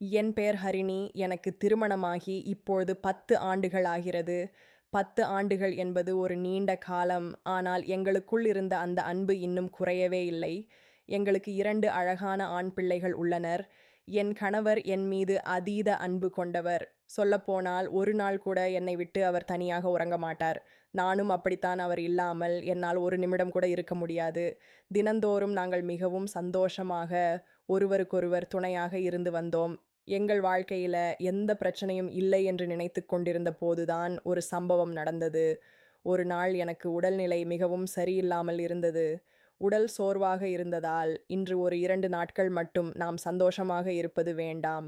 என் பெயர் ஹரிணி. எனக்கு திருமணமாகி இப்பொழுது 10 ஆண்டுகள் ஆகிறது. 10 ஆண்டுகள் என்பது ஒரு நீண்ட காலம். ஆனால் எங்களுக்குள் இருந்த அந்த அன்பு இன்னும் குறையவே இல்லை. எங்களுக்கு 2 அழகான ஆண் பிள்ளைகள் உள்ளனர். என் கணவர் என் மீது அதீத அன்பு கொண்டவர். சொல்லப்போனால் ஒரு நாள் கூட என்னை விட்டு அவர் தனியாக உறங்க மாட்டார். நானும் அப்படித்தான். அவர் இல்லாமல் என்னால் ஒரு நிமிடம் கூட இருக்க முடியாது. தினந்தோறும் நாங்கள் மிகவும் சந்தோஷமாக ஒருவருக்கொருவர் துணையாக இருந்து வந்தோம். எங்கள் வாழ்க்கையில எந்த பிரச்சனையும் இல்லை என்று நினைத்துக் கொண்டிருந்த போதுதான் ஒரு சம்பவம் நடந்தது. ஒரு நாள் எனக்கு உடல்நிலை மிகவும் சரியில்லாமல் இருந்தது. உடல் சோர்வாக இருந்ததால், இன்று ஒரு 2 நாட்கள் மட்டும் நாம் சந்தோஷமாக இருப்பது வேண்டாம்.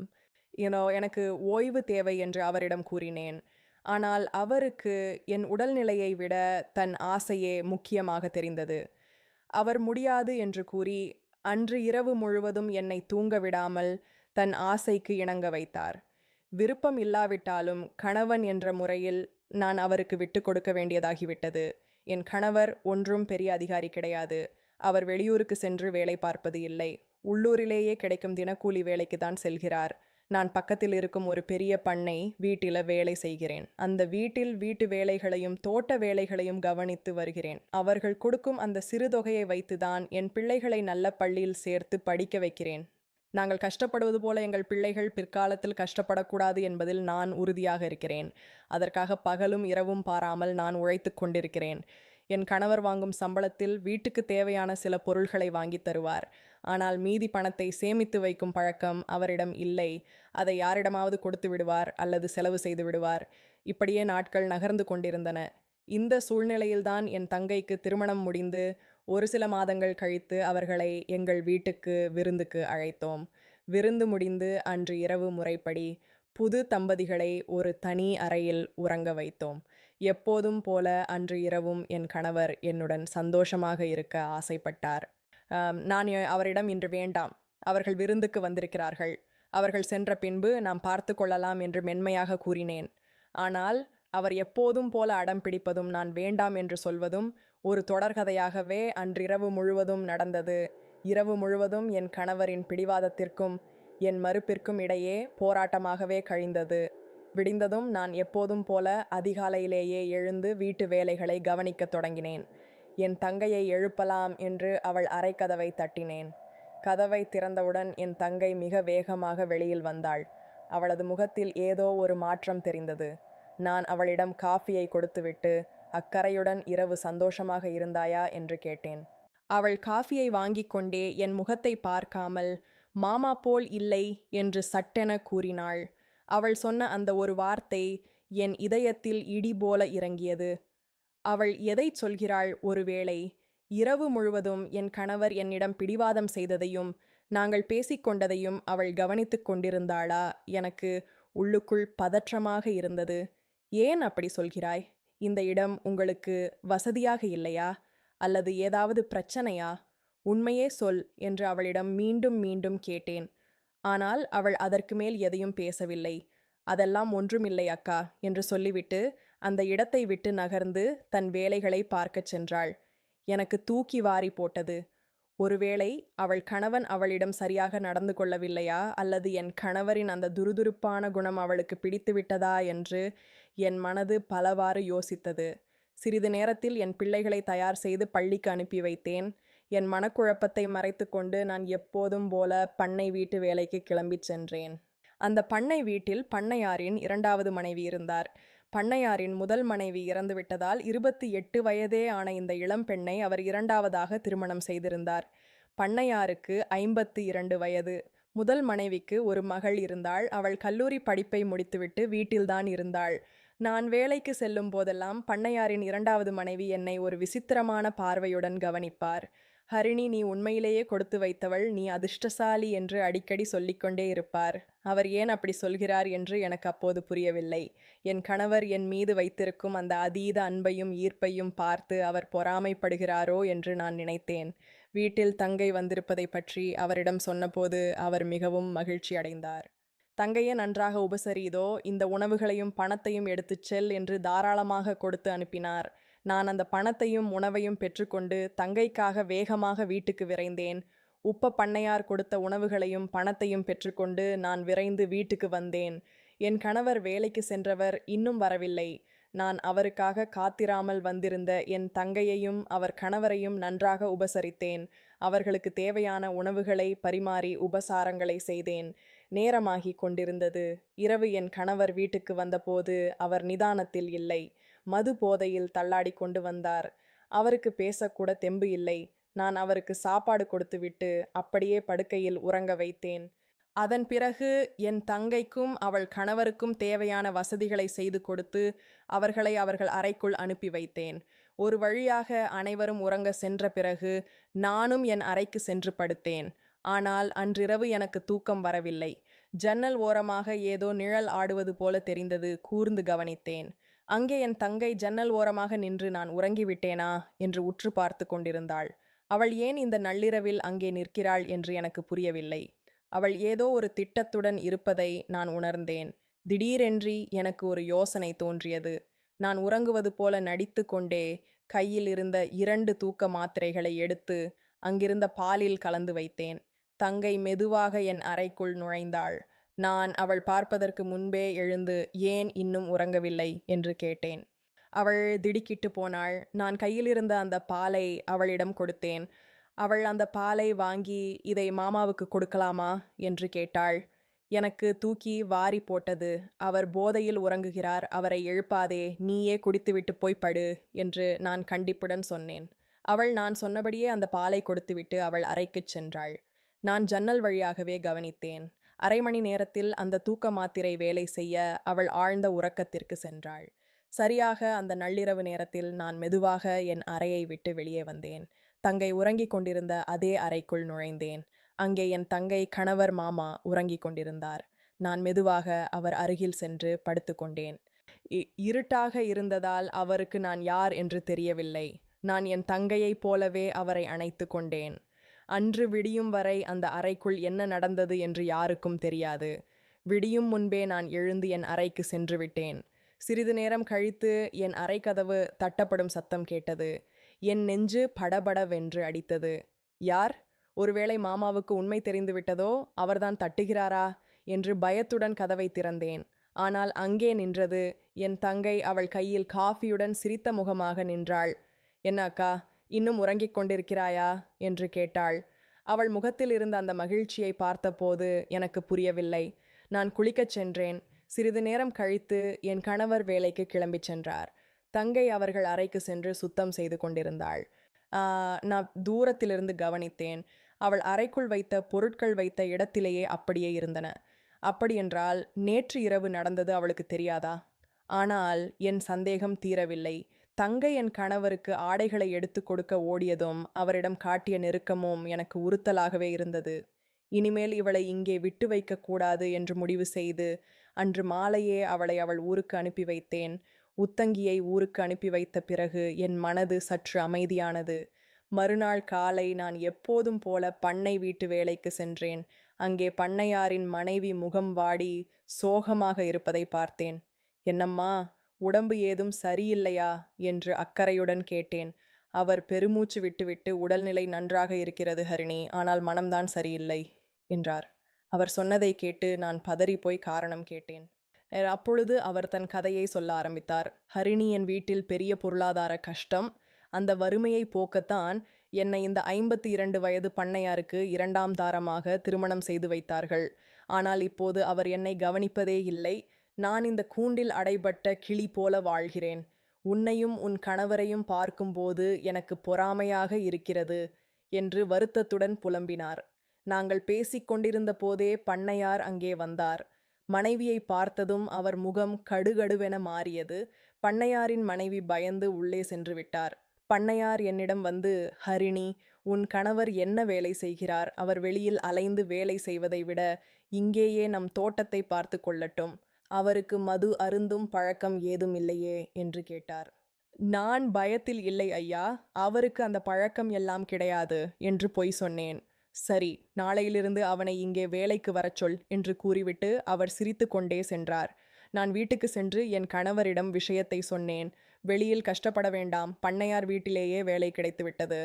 எனக்கு ஓய்வு தேவை என்று அவரிடம் கூறினேன். ஆனால் அவருக்கு என் உடல்நிலையை விட தன் ஆசையே முக்கியமாக தெரிந்தது. அவர் முடியாது என்று கூறி, அன்று இரவு முழுவதும் என்னை தூங்க விடாமல் தன் ஆசைக்கு இணங்க வைத்தார். விருப்பம் இல்லாவிட்டாலும் கணவன் என்ற முறையில் நான் அவருக்கு விட்டுக் கொடுக்க வேண்டியதாகிவிட்டது. என் கணவர் ஒன்றும் பெரிய அதிகாரி கிடையாது. அவர் வெளியூருக்கு சென்று வேலை பார்ப்பது இல்லை. உள்ளூரிலேயே கிடைக்கும் தினக்கூலி வேலைக்கு தான் செல்கிறார். நான் பக்கத்தில் இருக்கும் ஒரு பெரிய பண்ணை வீட்டில வேலை செய்கிறேன். அந்த வீட்டில் வீட்டு வேலைகளையும் தோட்ட வேலைகளையும் கவனித்து வருகிறேன். அவர்கள் கொடுக்கும் அந்த சிறு தொகையை வைத்துதான் என் பிள்ளைகளை நல்ல பள்ளியில் சேர்த்து படிக்க வைக்கிறேன். நாங்கள் கஷ்டப்படுவது போல எங்கள் பிள்ளைகள் பிற்காலத்தில் கஷ்டப்படக்கூடாது என்பதில் நான் உறுதியாக இருக்கிறேன். அதற்காக பகலும் இரவும் பாராமல் நான் உழைத்துக் கொண்டிருக்கிறேன். என் கணவர் வாங்கும் சம்பளத்தில் வீட்டுக்கு தேவையான சில பொருள்களை வாங்கித் தருவார். ஆனால் மீதி பணத்தை சேமித்து வைக்கும் பழக்கம் அவரிடம் இல்லை. அதை யாரிடமாவது கொடுத்து விடுவார் அல்லது செலவு செய்து விடுவார். இப்படியே நாட்கள் நகர்ந்து கொண்டிருந்தன. இந்த சூழ்நிலையில்தான் என் தங்கைக்கு திருமணம் முடிந்து ஒரு சில மாதங்கள் கழித்து அவர்களை எங்கள் வீட்டுக்கு விருந்துக்கு அழைத்தோம். விருந்து முடிந்து அன்று இரவு முறைப்படி புது தம்பதிகளை ஒரு தனி அறையில் உறங்க வைத்தோம். எப்போதும் போல அன்று இரவும் என் கணவர் என்னுடன் சந்தோஷமாக இருக்க ஆசைப்பட்டார். நான் அவரிடம் இன்று வேண்டாம், அவர்கள் விருந்துக்கு வந்திருக்கிறார்கள், அவர்கள் சென்ற பின்பு நாம் பார்த்து கொள்ளலாம் என்று மென்மையாக கூறினேன். ஆனால் அவர் எப்போதும் போல அடம் பிடிப்பதும் நான் வேண்டாம் என்று சொல்வதும் ஒரு தொடர்கதையாகவே அன்றிரவு முழுவதும் நடந்தது. இரவு முழுவதும் என் கணவரின் பிடிவாதத்திற்கும் என் மறுப்பிற்கும் இடையே போராட்டமாகவே கழிந்தது. விடிந்ததும் நான் எப்போதும் போல அதிகாலையிலேயே எழுந்து வீட்டு வேலைகளை கவனிக்கத் தொடங்கினேன். என் தங்கையை எழுப்பலாம் என்று அவள் அறைக்கதவை தட்டினேன். கதவை திறந்தவுடன் என் தங்கை மிக வேகமாக வெளியில் வந்தாள். அவளது முகத்தில் ஏதோ ஒரு மாற்றம் தெரிந்தது. நான் அவளிடம் காஃபியை கொடுத்துவிட்டு, அக்கறையுடன் இரவு சந்தோஷமாக இருந்தாயா என்று கேட்டேன். அவள் காஃபியை வாங்கிக் கொண்டே என் முகத்தை பார்க்காமல், மாமா போல் இல்லை என்று சட்டென கூறினாள். அவள் சொன்ன அந்த ஒரு வார்த்தை என் இதயத்தில் இடி போல இறங்கியது. அவள் எதைச் சொல்கிறாள்? ஒருவேளை இரவு முழுவதும் என் கணவர் என்னிடம் பிடிவாதம் செய்ததையும் நாங்கள் பேசிக்கொண்டதையும் அவள் கவனித்துக் கொண்டிருந்தாளா? எனக்கு உள்ளுக்குள் பதற்றமாக இருந்தது. ஏன் அப்படி சொல்கிறாய்? இந்த இடம் உங்களுக்கு வசதியாக இல்லையா? அல்லது ஏதாவது பிரச்சனையா? உண்மையே சொல் என்று அவளிடம் மீண்டும் மீண்டும் கேட்டேன். ஆனால் அவள் அதற்கு மேல் எதையும் பேசவில்லை. அதெல்லாம் ஒன்றுமில்லை அக்கா என்று சொல்லிவிட்டு அந்த இடத்தை விட்டு நகர்ந்து தன் வேலைகளை பார்க்கச் சென்றாள். எனக்கு தூக்கி வாரி போட்டது. ஒருவேளை அவள் கணவன் அவளிடம் சரியாக நடந்து கொள்ளவில்லையா, அல்லது என் கணவரின் அந்த துருதுருப்பான குணம் அவளுக்கு பிடித்து விட்டதா என்று என் மனது பலவாறு யோசித்தது. சிறிது நேரத்தில் என் பிள்ளைகளை தயார் செய்து பள்ளிக்கு அனுப்பி வைத்தேன். என் மனக்குழப்பத்தை மறைத்து கொண்டு நான் எப்போதும் போல பண்ணை வீட்டு வேலைக்கு கிளம்பிச் சென்றேன். அந்த பண்ணை வீட்டில் பண்ணையாரின் 2வது மனைவி இருந்தார். பண்ணையாரின் முதல் மனைவி இறந்துவிட்டதால் 28 வயதே ஆன இந்த இளம் பெண்ணை அவர் 2வதாக திருமணம் செய்திருந்தார். பண்ணையாருக்கு 52 வயது. முதல் மனைவிக்கு ஒரு மகள் இருந்தாள். அவள் கல்லூரி படிப்பை முடித்துவிட்டு வீட்டில்தான் இருந்தாள். நான் வேலைக்கு செல்லும் போதெல்லாம் பண்ணையாரின் 2வது மனைவி என்னை ஒரு விசித்திரமான பார்வையுடன் கவனிப்பார். ஹரிணி, நீ உண்மையிலேயே கொடுத்து வைத்தவள், நீ அதிர்ஷ்டசாலி என்று அடிக்கடி சொல்லிக்கொண்டே இருப்பார். அவர் ஏன் அப்படி சொல்கிறார் என்று எனக்கு அப்போது புரியவில்லை. என் கணவர் என் மீது வைத்திருக்கும் அந்த அதீத அன்பையும் ஈர்ப்பையும் பார்த்து அவர் பொறாமைப்படுகிறாரோ என்று நான் நினைத்தேன். வீட்டில் தங்கை வந்திருப்பதை பற்றி அவரிடம் சொன்னபோது அவர் மிகவும் மகிழ்ச்சி அடைந்தார். தங்கையே நன்றாக உபசரிதோ, இந்த உணவுகளையும் பணத்தையும் எடுத்துச் செல் என்று தாராளமாக கொடுத்து அனுப்பினார். நான் அந்த பணத்தையும் உணவையும் பெற்றுக்கொண்டு தங்கைக்காக வேகமாக வீட்டுக்கு விரைந்தேன். பண்ணையார் கொடுத்த உணவுகளையும் பணத்தையும் பெற்றுக்கொண்டு நான் விரைந்து வீட்டுக்கு வந்தேன். என் கணவர் வேலைக்கு சென்றவர் இன்னும் வரவில்லை. நான் அவருக்காக காத்திராமல் வந்திருந்த என் தங்கையையும் அவர் கணவரையும் நன்றாக உபசரித்தேன். அவர்களுக்கு தேவையான உணவுகளை பரிமாறி உபசாரங்களை செய்தேன். நேரமாகிக் கொண்டிருந்தது. இரவு என் கணவர் வீட்டுக்கு வந்தபோது அவர் நிதானத்தில் இல்லை. மது போதையில் தள்ளாடி கொண்டு வந்தார். அவருக்கு பேசக்கூட தெம்பு இல்லை. நான் அவருக்கு சாப்பாடு கொடுத்துவிட்டு அப்படியே படுக்கையில் உறங்க வைத்தேன். அதன் பிறகு என் தங்கைக்கும் அவள் கணவருக்கும் தேவையான வசதிகளை செய்து கொடுத்து அவர்களை அவர்கள் அறைக்குள் அனுப்பி வைத்தேன். ஒரு வழியாக அனைவரும் உறங்க சென்ற பிறகு நானும் என் அறைக்கு சென்று படுத்தேன். ஆனால் அன்றிரவு எனக்கு தூக்கம் வரவில்லை. ஜன்னல் ஓரமாக ஏதோ நிழல் ஆடுவது போல தெரிந்தது. கூர்ந்து கவனித்தேன். அங்கே என் தங்கை ஜன்னல் ஓரமாக நின்று நான் உறங்கிவிட்டேனா என்று உற்று பார்த்து கொண்டிருந்தாள். அவள் ஏன் இந்த நள்ளிரவில் அங்கே நிற்கிறாள் என்று எனக்கு புரியவில்லை. அவள் ஏதோ ஒரு திட்டத்துடன் இருப்பதை நான் உணர்ந்தேன். திடீரென்று எனக்கு ஒரு யோசனை தோன்றியது. நான் உறங்குவது போல நடித்து கொண்டே கையில் இருந்த 2 தூக்க மாத்திரைகளை எடுத்து அங்கிருந்த பாலில் கலந்து வைத்தேன். தங்கை மெதுவாக என் அறைக்குள் நுழைந்தாள். நான் அவள் பார்ப்பதற்கு முன்பே எழுந்து ஏன் இன்னும் உறங்கவில்லை என்று கேட்டேன். அவள் திடுக்கிட்டு போனாள். நான் கையிலிருந்த அந்த பாலை அவளிடம் கொடுத்தேன். அவள் அந்த பாலை வாங்கி இதை மாமாவுக்கு கொடுக்கலாமா என்று கேட்டாள். எனக்கு தூக்கி வாரி போட்டது. அவர் போதையில் உறங்குகிறார், அவரை எழுப்பாதே, நீயே குடித்துவிட்டு போய் படு என்று நான் கண்டிப்புடன் சொன்னேன். அவள் நான் சொன்னபடியே அந்த பாலை கொடுத்துவிட்டு அவள் அறைக்குச் சென்றாள். நான் ஜன்னல் வழியாகவே கவனித்தேன். 1/2 மணி நேரத்தில் அந்த தூக்க மாத்திரை வேலை செய்ய அவள் ஆழ்ந்த உறக்கத்திற்கு சென்றாள். சரியாக அந்த நள்ளிரவு நேரத்தில் நான் மெதுவாக என் அறையை விட்டு வெளியே வந்தேன். தங்கை உறங்கிக் கொண்டிருந்த அதே அறைக்குள் நுழைந்தேன். அங்கே என் தங்கை கணவர் மாமா உறங்கிக் கொண்டிருந்தார். நான் மெதுவாக அவர் அருகில் சென்று படுத்துக்கொண்டேன். இருட்டாக இருந்ததால் அவருக்கு நான் யார் என்று தெரியவில்லை. நான் என் தங்கையைப் போலவே அவரை அணைத்து கொண்டேன். அன்று விடியும் வரை அந்த அறைக்குள் என்ன நடந்தது என்று யாருக்கும் தெரியாது. விடியும் முன்பே நான் எழுந்து என் அறைக்கு சென்று விட்டேன். சிறிது நேரம் கழித்து என் அறை கதவு தட்டப்படும் சத்தம் கேட்டது. என் நெஞ்சு படபடவென்று அடித்தது. யார்? ஒருவேளை மாமாவுக்கு உண்மை தெரிந்துவிட்டதோ? அவர்தான் தட்டுகிறாரா என்று பயத்துடன் கதவை திறந்தேன். ஆனால் அங்கே நின்றது என் தங்கை. அவள் கையில் காஃபியுடன் சிரித்த முகமாக நின்றாள். என்ன அக்கா, இன்னும் உறங்கிக் கொண்டிருக்கிறாயா என்று கேட்டாள். அவள் முகத்தில் இருந்த அந்த மகிழ்ச்சியை பார்த்தபோது எனக்கு புரியவில்லை. நான் குளிக்கச் சென்றேன். சிறிது நேரம் கழித்து என் கணவர் வேலைக்கு கிளம்பிச் சென்றார். தங்கை அவர்கள் அறைக்கு சென்று சுத்தம் செய்து கொண்டிருந்தாள். நான் தூரத்திலிருந்து கவனித்தேன். அவள் அறைக்குள் வைத்த பொருட்கள் வைத்த இடத்திலேயே அப்படியே இருந்தன. அப்படியென்றால் நேற்று இரவு நடந்தது அவளுக்கு தெரியாதா? ஆனால் என் சந்தேகம் தீரவில்லை. தங்கை என் கணவருக்கு ஆடைகளை எடுத்து கொடுக்க ஓடியதும் அவரிடம் காட்டிய நெருக்கமும் எனக்கு உறுத்தலாகவே இருந்தது. இனிமேல் இவளை இங்கே விட்டு வைக்கக்கூடாது என்று முடிவு செய்து அன்று மாலையே அவளை அவள் ஊருக்கு அனுப்பி வைத்தேன். உத்தங்கியை ஊருக்கு அனுப்பி வைத்த பிறகு என் மனது சற்று அமைதியானது. மறுநாள் காலை நான் எப்போதும் போல பண்ணை வீட்டு வேலைக்கு சென்றேன். அங்கே பண்ணையாரின் மனைவி முகம் வாடி சோகமாக இருப்பதை பார்த்தேன். என்னம்மா, உடம்பு ஏதும் சரியில்லையா என்று அக்கறையுடன் கேட்டேன். அவர் பெருமூச்சு விட்டுவிட்டு, உடல்நிலை நன்றாக இருக்கிறது ஹரிணி, ஆனால் மனம்தான் சரியில்லை என்றார். அவர் சொன்னதை கேட்டு நான் பதறிப்போய் காரணம் கேட்டேன். அப்பொழுது அவர் தன் கதையை சொல்ல ஆரம்பித்தார். ஹரிணி என் வீட்டில் பெரிய பொருளாதார கஷ்டம். அந்த வறுமையை போக்கத்தான் என்னை இந்த 52 வயது பண்ணையாருக்கு 2ஆம் தாரமாக திருமணம் செய்து வைத்தார்கள். ஆனால் இப்போது அவர் என்னை கவனிப்பதே இல்லை. நான் இந்த கூண்டில் அடைபட்ட கிளி போல வாழ்கிறேன். உன்னையும் உன் கணவரையும் பார்க்கும்போது எனக்கு பொறாமையாக இருக்கிறது என்று வருத்தத்துடன் புலம்பினார். நாங்கள் பேசிக்கொண்டிருந்த போதே பண்ணையார் அங்கே வந்தார். மனைவியை பார்த்ததும் அவர் முகம் கடுகடுவென மாறியது. பண்ணையாரின் மனைவி பயந்து உள்ளே சென்று விட்டார். பண்ணையார் என்னிடம் வந்து, ஹரிணி, உன் கணவர் என்ன வேலை செய்கிறார்? அவர் வெளியில் அலைந்து வேலை செய்வதை விட இங்கேயே நம் தோட்டத்தை பார்த்து கொள்ளட்டும். அவருக்கு மது அருந்தும் பழக்கம் ஏதும் இல்லையே என்று கேட்டார். நான் பயத்தில், இல்லை ஐயா, அவருக்கு அந்த பழக்கம் எல்லாம் கிடையாது என்று பொய் சொன்னேன். சரி, நாளையிலிருந்து அவனை இங்கே வேலைக்கு வரச் சொல் என்று கூறிவிட்டு அவர் சிரித்து கொண்டே சென்றார். நான் வீட்டுக்கு சென்று என் கணவரிடம் விஷயத்தை சொன்னேன். வெளியில் கஷ்டப்பட வேண்டாம், பண்ணையார் வீட்டிலேயே வேலை கிடைத்துவிட்டது.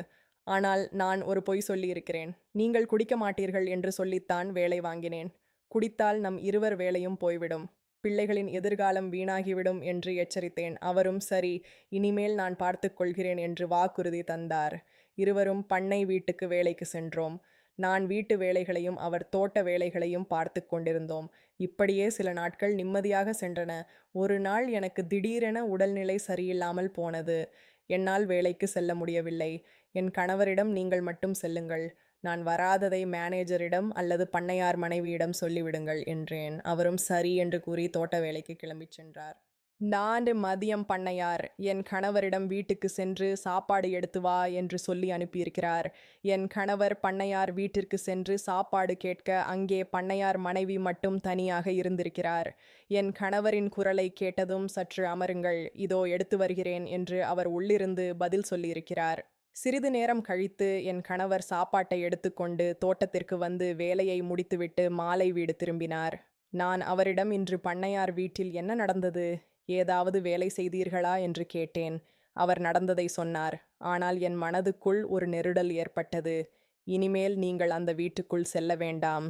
ஆனால் நான் ஒரு பொய் சொல்லியிருக்கிறேன். நீங்கள் குடிக்க மாட்டீர்கள் என்று சொல்லித்தான் வேலை வாங்கினேன். குடித்தால் நம் இருவர் வேலையும் போய்விடும். பிள்ளைகளின் எதிர்காலம் வீணாகிவிடும் என்று எச்சரித்தேன். அவரும் சரி, இனிமேல் நான் பார்த்துக் கொள்கிறேன் என்று வாக்குறுதி தந்தார். இருவரும் பண்ணை வீட்டுக்கு வேலைக்கு சென்றோம். நான் வீட்டு வேலைகளையும் அவர் தோட்ட வேலைகளையும் பார்த்து கொண்டிருந்தோம். இப்படியே சில நாட்கள் நிம்மதியாக சென்றன. ஒரு நாள் எனக்கு திடீரென உடல்நிலை சரியில்லாமல் போனது. என்னால் வேலைக்கு செல்ல முடியவில்லை. என் கணவரிடம் நீங்கள் மட்டும் செல்லுங்கள். நான் வராததை மேனேஜரிடம் அல்லது பண்ணையார் மனைவியிடம் சொல்லிவிடுங்கள் என்றேன். அவரும் சரி என்று கூறி தோட்ட வேலைக்கு கிளம்பிச் சென்றார். நான் மதியம் பண்ணையார் என் கணவரிடம் வீட்டுக்கு சென்று சாப்பாடு எடுத்து வா என்று சொல்லி அனுப்பியிருக்கிறார். என் கணவர் பண்ணையார் வீட்டிற்கு சென்று சாப்பாடு கேட்க அங்கே பண்ணையார் மனைவி மட்டும் தனியாக இருந்திருக்கிறார். என் கணவரின் குரலை கேட்டதும் சற்று அமருங்கள், இதோ எடுத்து வருகிறேன் என்று அவர் உள்ளிருந்து பதில் சொல்லியிருக்கிறார். சிறிது நேரம் கழித்து என் கணவர் சாப்பாட்டை எடுத்துக்கொண்டு தோட்டத்திற்கு வந்து வேலையை முடித்துவிட்டு மாலை வீடு திரும்பினார். நான் அவரிடம் இன்று பண்ணையார் வீட்டில் என்ன நடந்தது, ஏதாவது வேலை செய்தீர்களா என்று கேட்டேன். அவர் நடந்ததை சொன்னார். ஆனால் என் மனதுக்குள் ஒரு நெருடல் ஏற்பட்டது. இனிமேல் நீங்கள் அந்த வீட்டுக்குள் செல்ல வேண்டாம்.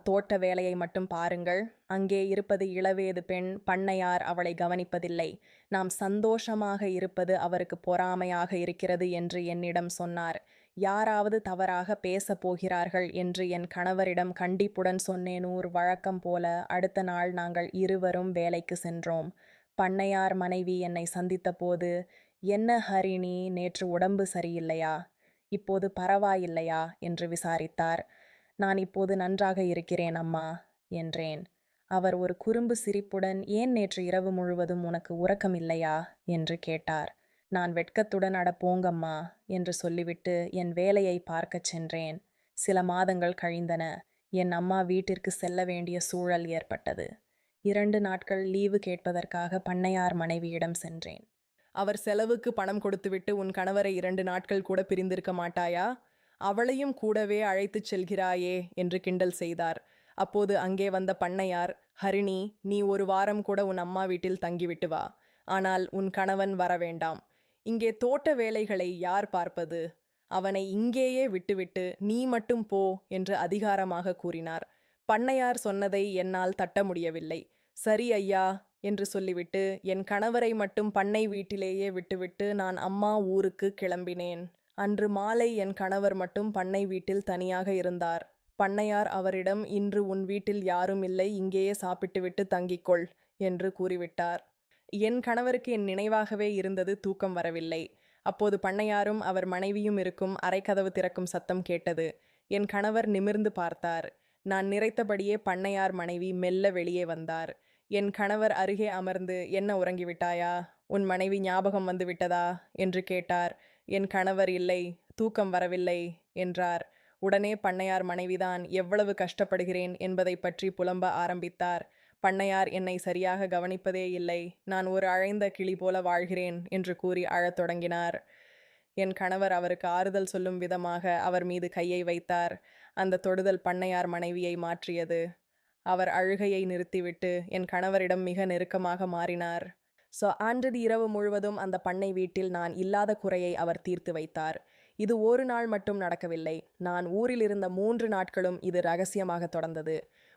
தோட்ட வேலையை மட்டும் பாருங்கள். அங்கே இருப்பது இளவேது பெண். பண்ணையார் அவளை கவனிப்பதில்லை. நாம் சந்தோஷமாக இருப்பது அவருக்கு பொறாமையாக இருக்கிறது என்று என்னிடம் சொன்னார். யாராவது தவறாக பேசப் போகிறார்கள் என்று என் கணவரிடம் கண்டிப்புடன் சொன்னேனூர். வழக்கம் போல அடுத்த நாள் நாங்கள் இருவரும் வேலைக்கு சென்றோம். பண்ணையார் மனைவி என்னை சந்தித்த போது, என்ன ஹரிணி, நேற்று உடம்பு சரியில்லையா, இப்போது பரவாயில்லையா என்று விசாரித்தார். நான் இப்போது நன்றாக இருக்கிறேன் அம்மா என்றேன். அவர் ஒரு குறும்பு சிரிப்புடன், ஏன் நேற்று இரவு முழுவதும் உனக்கு உறக்கம் இல்லையா என்று கேட்டார். நான் வெட்கத்துடன் அட போங்கம்மா என்று சொல்லிவிட்டு என் வேலையை பார்க்கச் சென்றேன். சில மாதங்கள் கழிந்தன. என் அம்மா வீட்டிற்கு செல்ல வேண்டிய சூழல் ஏற்பட்டது. 2 நாட்கள் லீவு கேட்பதற்காக பண்ணையார் மனைவியிடம் சென்றேன். அவர் செலவுக்கு பணம் கொடுத்துவிட்டு உன் கணவரை 2 நாட்கள் கூட பிரிந்திருக்க மாட்டாயா, அவளையும் கூடவே அழைத்துச் செல்கிறாயே என்று கிண்டல் செய்தார். அப்போது அங்கே வந்த பண்ணையார், ஹரிணி, நீ 1 வாரம் கூட உன் அம்மா வீட்டில் தங்கிவிட்டு வா. ஆனால் உன் கணவன் வர வேண்டாம். இங்கே தோட்ட வேலைகளை யார் பார்ப்பது, அவனை இங்கேயே விட்டுவிட்டு நீ மட்டும் போ என்று அதிகாரமாக கூறினார். பண்ணையார் சொன்னதை என்னால் தட்ட முடியவில்லை. சரி ஐயா என்று சொல்லிவிட்டு என் கணவரை மட்டும் பண்ணை வீட்டிலேயே விட்டுவிட்டு நான் அம்மா ஊருக்கு கிளம்பினேன். அன்று மாலை என் கணவர் மட்டும் பண்ணை வீட்டில் தனியாக இருந்தார். பண்ணையார் அவரிடம், இன்று உன் வீட்டில் யாரும் இல்லை, இங்கேயே சாப்பிட்டுவிட்டு தங்கிக்கொள் என்று கூறிவிட்டார். என் கணவருக்கு என் நினைவாகவே இருந்தது, தூக்கம் வரவில்லை. அப்போது பண்ணையாரும் அவர் மனைவியும் இருக்கும் அறைக்கதவு திறக்கும் சத்தம் கேட்டது. என் கணவர் நிமிர்ந்து பார்த்தார். நான் நிறைத்தபடியே பண்ணையார் மனைவி மெல்ல வெளியே வந்தார். என் கணவர் அருகே அமர்ந்து, என்ன உறங்கிவிட்டாயா, உன் மனைவி ஞாபகம் வந்து விட்டதா என்று கேட்டார். என் கணவர் இல்லை, தூக்கம் வரவில்லை என்றார். உடனே பண்ணையார் மனைவிதான் எவ்வளவு கஷ்டப்படுகிறேன் என்பதை பற்றி புலம்ப ஆரம்பித்தார். பண்ணையார் என்னை சரியாக கவனிப்பதே இல்லை, நான் ஒரு அழைந்த கிளி போல வாழ்கிறேன் என்று கூறி அழத் தொடங்கினார். என் கணவர் அவருக்கு ஆறுதல் சொல்லும் விதமாக அவர் மீது கையை வைத்தார். அந்த தொடுதல் பண்ணையார் மனைவியை மாற்றியது. அவர் அழுகையை நிறுத்திவிட்டு என் கணவரிடம் மிக நெருக்கமாக மாறினார். அன்று இரவு முழுவதும் அந்த பண்ணை வீட்டில் நான் இல்லாத குறையை அவர் தீர்த்து வைத்தார். இது ஒரு நாள் மட்டும் நடக்கவில்லை. நான் ஊரில் இருந்த 3 நாட்களும் இது ரகசியமாக தொடர்ந்தது.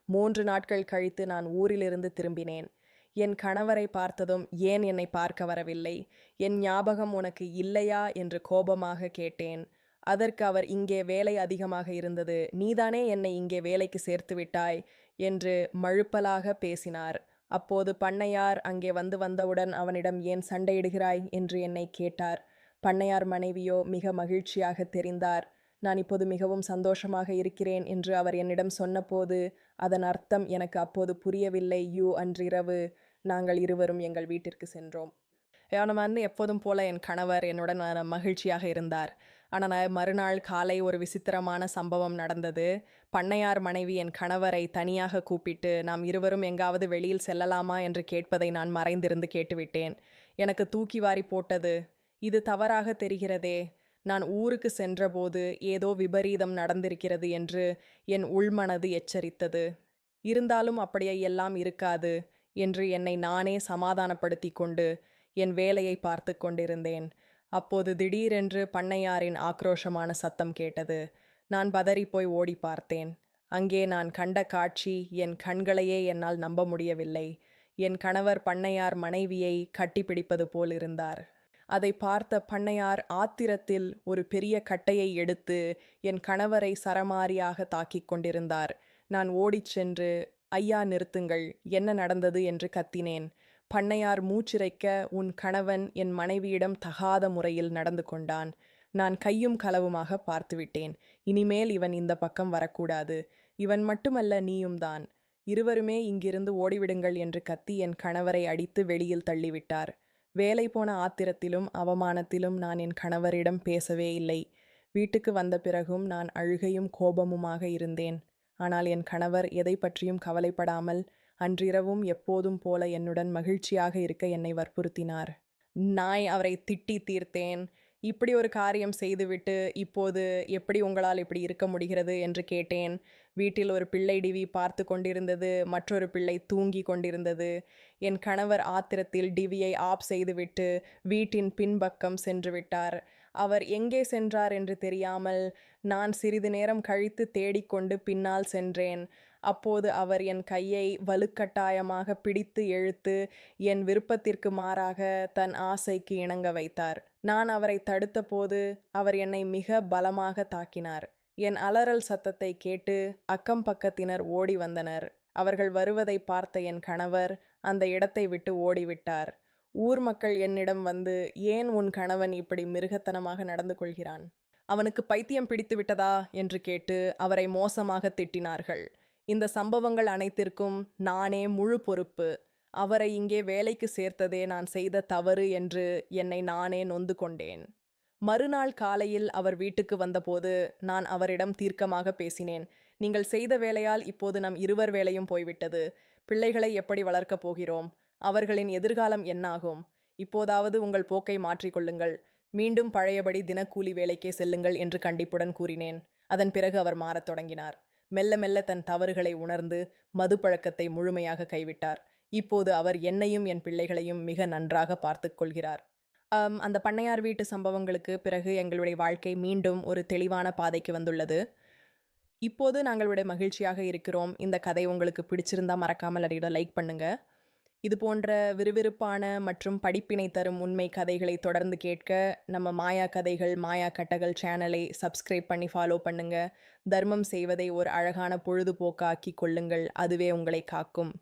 3 நாட்கள் கழித்து நான் ஊரிலிருந்து திரும்பினேன். என் கணவரை பார்த்ததும், ஏன் என்னை பார்க்க வரவில்லை, என் ஞாபகம் உனக்கு இல்லையா என்று கோபமாக கேட்டேன். அதற்கு அவர், இங்கே வேலை அதிகமாக இருந்தது, நீதானே என்னை இங்கே வேலைக்கு சேர்த்து விட்டாய் என்று மழுப்பலாக பேசினார். அப்போது பண்ணையார் அங்கே வந்தவுடன் அவனிடம், ஏன் சண்டையிடுகிறாய் என்று என்னை கேட்டார். பண்ணையார் மனைவியோ மிக மகிழ்ச்சியாக தெரிந்தார். நான் இப்போது மிகவும் சந்தோஷமாக இருக்கிறேன் என்று அவர் என்னிடம் சொன்னபோது அதன் அர்த்தம் எனக்கு அப்போது புரியவில்லை. அன்றிரவு நாங்கள் இருவரும் எங்கள் வீட்டிற்கு சென்றோம். நான் எப்போதும் போல என் கணவர் என்னுடன் மகிழ்ச்சியாக இருந்தார். ஆனால் மறுநாள் காலை ஒரு விசித்திரமான சம்பவம் நடந்தது. பண்ணையார் மனைவி என் கணவரை தனியாக கூப்பிட்டு, நாம் இருவரும் எங்காவது வெளியில் செல்லலாமா என்று கேட்பதை நான் மறைந்திருந்து கேட்டுவிட்டேன். எனக்கு தூக்கி வாரி போட்டது. இது தவறாக தெரிகிறதே. நான் ஊருக்கு சென்றபோது ஏதோ விபரீதம் நடந்திருக்கிறது என்று என் உள்மனது எச்சரித்தது. இருந்தாலும் அப்படியே எல்லாம் இருக்காது என்று என்னை நானே சமாதானப்படுத்தி கொண்டு என் வேலையை பார்த்து கொண்டிருந்தேன். அப்போது திடீரென்று பண்ணையாரின் ஆக்ரோஷமான சத்தம் கேட்டது. நான் பதறிப்போய் ஓடி பார்த்தேன். அங்கே நான் கண்ட காட்சி என் கண்களையே என்னால் நம்ப முடியவில்லை. என் கணவர் பண்ணையார் மனைவியை கட்டிப்பிடிப்பது போல் இருந்தார். அதை பார்த்த பண்ணையார் ஆத்திரத்தில் ஒரு பெரிய கட்டையை எடுத்து என் கணவரை சரமாரியாக தாக்கிக் கொண்டிருந்தார். நான் ஓடிச் சென்று, ஐயா நிறுத்துங்கள், என்ன நடந்தது என்று கத்தினேன். பண்ணையார் மூச்சிரைக்க, உன் கணவன் என் மனைவியிடம் தகாத முறையில் நடந்து கொண்டான். நான் கையும் களவுமாக பார்த்துவிட்டேன். இனிமேல் இவன் இந்த பக்கம் வரக்கூடாது. இவன் மட்டுமல்ல, நீயும் தான். இருவருமே இங்கிருந்து ஓடிவிடுங்கள் என்று கத்தி என் கணவரை அடித்து வெளியில் தள்ளிவிட்டார். வேலை போன ஆத்திரத்திலும் அவமானத்திலும் நான் என் கணவரிடம் பேசவே இல்லை. வீட்டுக்கு வந்த பிறகும் நான் அழுகையும் கோபமுமாக இருந்தேன். ஆனால் என் கணவர் எதை பற்றியும் கவலைப்படாமல் அன்றிரவும் எப்போதும் போல என்னுடன் மகிழ்ச்சியாக இருக்க என்னை வற்புறுத்தினார். நான் அவரை திட்டி தீர்த்தேன். இப்படி ஒரு காரியம் செய்துவிட்டு இப்போது எப்படி உங்களால் இப்படி இருக்க முடிகிறது என்று கேட்டேன். வீட்டில் ஒரு பிள்ளை டிவி பார்த்து கொண்டிருந்தது, மற்றொரு பிள்ளை தூங்கி கொண்டிருந்தது. என் கணவர் ஆத்திரத்தில் டிவியை ஆஃப் செய்துவிட்டு வீட்டின் பின்பக்கம் சென்று விட்டார். அவர் எங்கே சென்றார் என்று தெரியாமல் நான் சிறிது நேரம் கழித்து தேடிக்கொண்டு பின்னால் சென்றேன். அப்போது அவர் என் கையை வலுக்கட்டாயமாக பிடித்து இழுத்து என் விருப்பத்திற்கு மாறாக தன் ஆசைக்கு இணங்க வைத்தார். நான் அவரை தடுத்தபோது அவர் என்னை மிக பலமாக தாக்கினார். என் அலறல் சத்தத்தை கேட்டு அக்கம் பக்கத்தினர் ஓடி வந்தனர். அவர்கள் வருவதை பார்த்த என் கணவர் அந்த இடத்தை விட்டு ஓடிவிட்டார். ஊர் மக்கள் என்னிடம் வந்து, ஏன் உன் கணவன் இப்படி மிருகத்தனமாக நடந்து கொள்கிறான்? அவனுக்கு பைத்தியம் பிடித்து விட்டதா என்று கேட்டு அவரை மோசமாக திட்டினார்கள். இந்த சம்பவங்கள் அனைத்திற்கும் நானே முழு பொறுப்பு. அவரை இங்கே வேலைக்கு சேர்த்ததே நான் செய்த தவறு என்று என்னை நானே நொந்து கொண்டேன். மறுநாள் காலையில் அவர் வீட்டுக்கு வந்தபோது நான் அவரிடம் தீர்க்கமாக பேசினேன். நீங்கள் செய்த வேலையால் இப்போது நம் இருவர் வேலையும் போய்விட்டது. பிள்ளைகளை எப்படி வளர்க்கப் போகிறோம்? அவர்களின் எதிர்காலம் என்னாகும்? இப்போதாவது உங்கள் போக்கை மாற்றிக்கொள்ளுங்கள். மீண்டும் பழையபடி தினக்கூலி வேலைக்கே செல்லுங்கள் என்று கண்டிப்புடன் கூறினேன். அதன் பிறகு அவர் மாறத் தொடங்கினார். மெல்ல மெல்ல தன் தவறுகளை உணர்ந்து மது பழக்கத்தை முழுமையாக கைவிட்டார். இப்போது அவர் என்னையும் என் பிள்ளைகளையும் மிக நன்றாக பார்த்துக் கொள்கிறார். அந்த பண்ணையார் வீட்டு சம்பவங்களுக்கு பிறகு எங்களுடைய வாழ்க்கை மீண்டும் ஒரு தெளிவான பாதைக்கு வந்துள்ளது. இப்போது நாங்களுடைய மகிழ்ச்சியாக இருக்கிறோம். இந்த கதை உங்களுக்கு பிடிச்சிருந்தா மறக்காமல் அடியோட லைக் பண்ணுங்க. இது போன்ற விறுவிறுப்பான மற்றும் படிப்பினை தரும் உண்மை கதைகளை தொடர்ந்து கேட்க நம்ம மாயா கதைகள், மாயா கட்டகள் சேனலை சப்ஸ்கிரைப் பண்ணி ஃபாலோ பண்ணுங்க. தர்மம் செய்வதை ஒரு அழகான பொழுதுபோக்காக்கி கொள்ளுங்கள். அதுவே உங்களை காக்கும்.